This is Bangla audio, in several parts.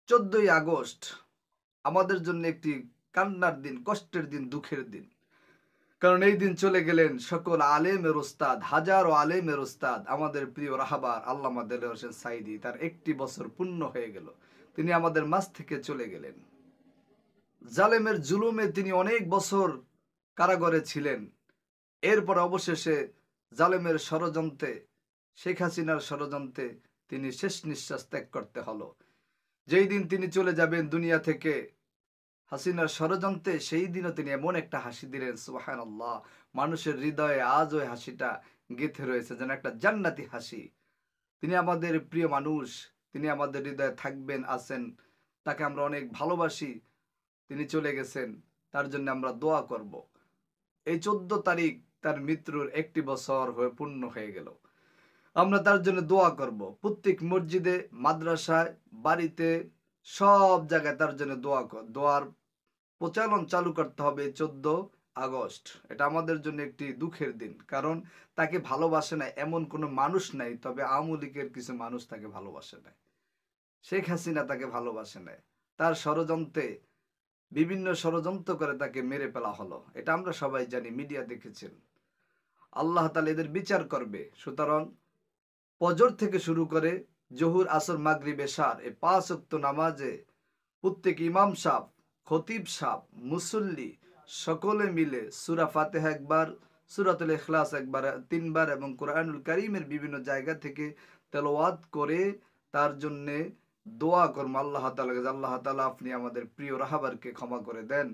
14ই আগস্ট আমাদের জন্য একটি কান্নার দিন, কষ্টের দিন, দুঃখের দিন। কারণ এই দিন চলে গেলেন সকল আলেমের ওস্তাদ, হাজারো আলেমের ওস্তাদ, আমাদের প্রিয় রাহাবার আল্লামা দেলোয়ার হোসেন সাঈদী। তার 1টি বছর পূর্ণ হয়ে গেল, তিনি আমাদের মাঝ থেকে চলে গেলেন। জালেমের জুলুমে তিনি অনেক বছর কারাগারে ছিলেন। এরপর অবশেষে জালেমের ষড়যন্ত্রে, শেখ হাসিনার ষড়যন্ত্রে তিনি শেষ নিঃশ্বাস ত্যাগ করতে হলো। যেই দিন তিনি চলে যাবেন দুনিয়া থেকে হাসিনার ষড়যন্ত্রে, সেই দিনও তিনি এমন একটা হাসি দিলেন, সুবহানাল্লাহ, মানুষের হৃদয়ে আজ ওই হাসিটা গেঁথে রয়েছে, যেন একটা জান্নাতি হাসি। তিনি আমাদের প্রিয় মানুষ, তিনি আমাদের হৃদয়ে থাকবেন, আছেন, তাকে আমরা অনেক ভালোবাসি। তিনি চলে গেছেন, তার জন্য আমরা দোয়া করব। এই 14 তারিখ তার মৃত্যুর 1টি বছর হয়ে পূর্ণ হয়ে গেল। আমরা তার জন্য দোয়া করব। প্রত্যেক মসজিদে, মাদ্রাসায়, বাড়িতে, সব জায়গায় তার জন্য দোয়ার প্রচলন চালু করতে হবে। 14 আগস্ট এটা আমাদের জন্য একটি দুঃখের দিন, কারণ তাকে ভালোবাসে না এমন কোনো মানুষ নাই, তবে আওয়ামী লীগের কিছু মানুষ তাকে ভালোবাসে না, শেখ হাসিনা তাকে ভালোবাসে না। তার ষড়যন্ত্রে, বিভিন্ন ষড়যন্ত্র করে তাকে মেরে ফেলা হলো, এটা আমরা সবাই জানি, মিডিয়া দেখেছেন। আল্লাহ তাআলা এদের বিচার করবে। সুতরাং ফজর থেকে শুরু করে জোহর, আসর, মাগরিব, এশার এই 5 ওয়াক্ত নামাজে প্রত্যেক ইমাম সাহেব, খতিব সাহেব, মুসল্লি সকলে মিলে সূরা ফাতিহা একবার, সূরাতুল ইখলাস একবার, 3বার এবং কোরআনুল কারীমের বিভিন্ন জায়গা থেকে তেলাওয়াত করে তার জন্য দোয়া করব আল্লাহ তাআলাকে, আল্লাহ তাআলা আপনি আমাদের প্রিয় রাহাবারকে ক্ষমা করে দেন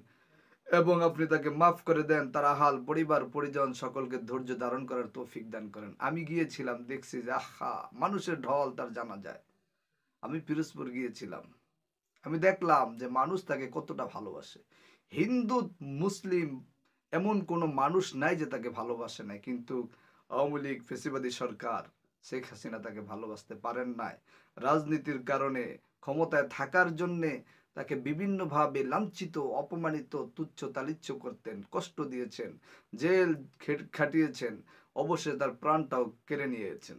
এবং আপনি তাকে মাফ করে দেন, তার আহাল পরিবার পরিজন সকলকে ধৈর্য ধারণ করার তৌফিক দান করেন। আমি গিয়েছিলাম, দেখছি যে আহা, মানুষের ঢল তার জানা যায়। আমি পিরোজপুর গিয়েছিলাম, আমি দেখলাম যে মানুষ তাকে কতটা ভালোবাসে। হিন্দু, মুসলিম এমন কোনো মানুষ নাই যে তাকে ভালোবাসে নাই, কিন্তু আওয়ামী লীগ ফেসিবাদী সরকার, শেখ হাসিনা তাকে ভালোবাসতে পারেন নাই। রাজনীতির কারণে, ক্ষমতায় থাকার জন্যে তাকে বিভিন্নভাবে লাঞ্ছিত, অপমানিত, তুচ্ছ তালিচ্ছ করতেন, কষ্ট দিয়েছেন, জেল খাটিয়েছেন, অবশ্যই তার প্রাণটাও কেড়ে নিয়েছেন।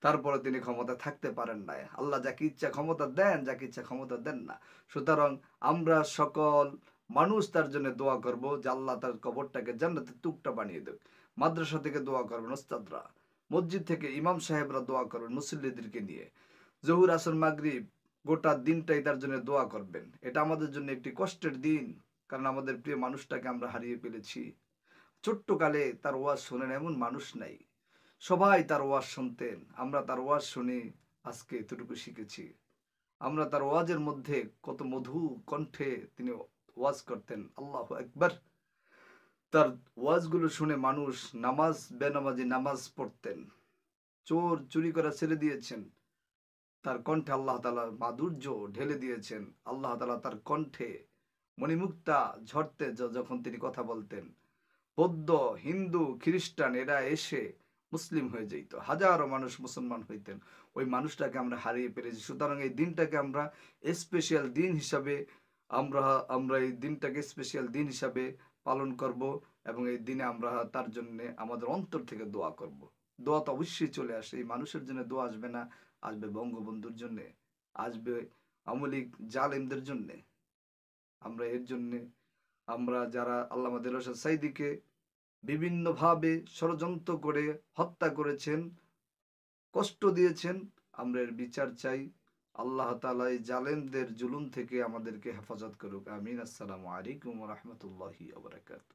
তারপরে তিনি ক্ষমতা থাকতে পারেন নাই। আল্লাহ যাকে ইচ্ছা ক্ষমতা দেন, যাকে ইচ্ছা ক্ষমতা দেন না। সুতরাং আমরা সকল মানুষ তার জন্য দোয়া করব যে আল্লাহ তার কবরটাকে জান্নাতের টুকটা বানিয়ে দেব। মাদ্রাসা থেকে দোয়া করবেন ওস্তাদরা, মসজিদ থেকে ইমাম সাহেবরা দোয়া করবেন মুসল্লিদেরকে নিয়ে, জহুর, আসর, মাগরিব গোটা দিনটাই তার জন্য দোয়া করবেন। এটা আমাদের জন্য একটি কষ্টের দিন, কারণ আমাদের প্রিয় মানুষটাকে আমরা হারিয়ে ফেলেছি। ছোট্ট কালে তার ওয়াজ শোনেন এমন মানুষ নাই, সবাই তার ওয়াজ শুনতেন, আমরা তার ওয়াজ শুনে আজকে এতটুকু শিখেছি। আমরা তার ওয়াজের মধ্যে কত মধু কণ্ঠে তিনি ওয়াজ করতেন, আল্লাহু আকবার। তার ওয়াজগুলো শুনে মানুষ নামাজ বেনামাজি নামাজ পড়তেন, চোর চুরি করা ছেড়ে দিয়েছেন, তার কণ্ঠে আল্লাহ তাআলা মাধুর্য ঢেলে দিয়েছেন। আল্লাহ তাআলা তার কণ্ঠে মণিমুক্তা ঝরতে যখন তিনি কথা বলতেন, বৌদ্ধ, হিন্দু, খ্রিস্টান এরা এসে মুসলিম হয়ে যেত, হাজারো মানুষ মুসলমান হইতেন। ওই মানুষটাকে আমরা হারিয়ে ফেলেছি। সুতরাং এই দিনটাকে আমরা স্পেশাল দিন হিসাবে, আমরা আমরা এই দিনটাকে স্পেশাল দিন হিসাবে পালন করব এবং এই দিনে আমরা তার জন্য আমাদের অন্তর থেকে দোয়া করব। দোয়া তো অবশ্যই চলে আসে, এই মানুষের জন্য দোয়া আসবে না? আসবে বঙ্গবন্ধুর জন্য, আসবে আওয়ামী লীগ জালেমদের জন্য। আমরা এর জন্য, আমরা যারা আল্লামা দেলোয়ার হোসেন সাঈদীকে বিভিন্নভাবে ষড়যন্ত্র করে হত্যা করেছেন, কষ্ট দিয়েছেন, আমরা এর বিচার চাই। আল্লাহ তাআলা এই জালেমদের জুলুম থেকে আমাদেরকে হেফাজত করুক, আমিন। আসসালামু আলাইকুম ওয়া রাহমাতুল্লাহি ওয়া বারাকাতুহু।